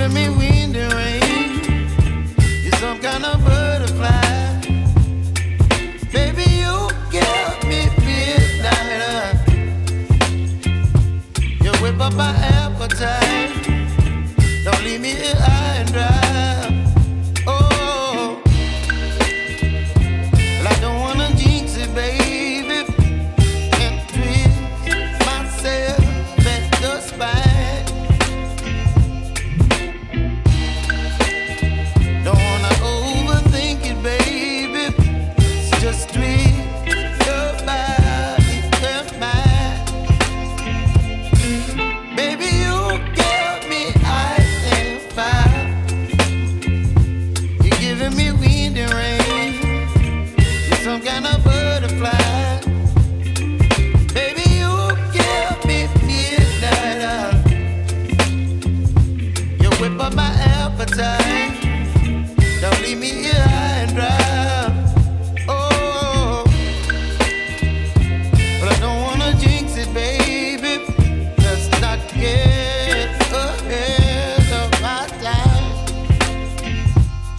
giving me wind and rain. You're some kind of butterfly. Baby, you give me midnight. You whip up my appetite. Don't leave me here high and dry. Oh, well, I don't wanna jinx it, baby, and twist myself at the spine. Don't wanna overthink it, baby. It's just twist your body and mine. Baby, you give me ice and fire. You're giving me wind and rain. You're some kind of butterfly. Baby, you give me midnight. You whip up my appetite. Don't leave me here high and dry. Oh, but I don't wanna jinx it, baby. Let's not get ahead of my time.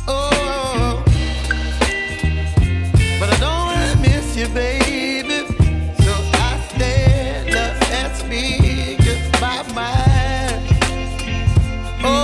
Oh, but I don't wanna miss you, baby. So I stand up and speak just my mind. Oh.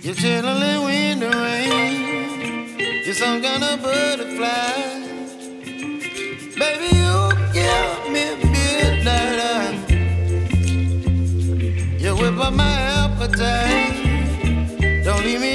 You're chilling wind and rain. You're some kind of butterfly. Baby, you give me midnight. You whip up my appetite. Don't leave me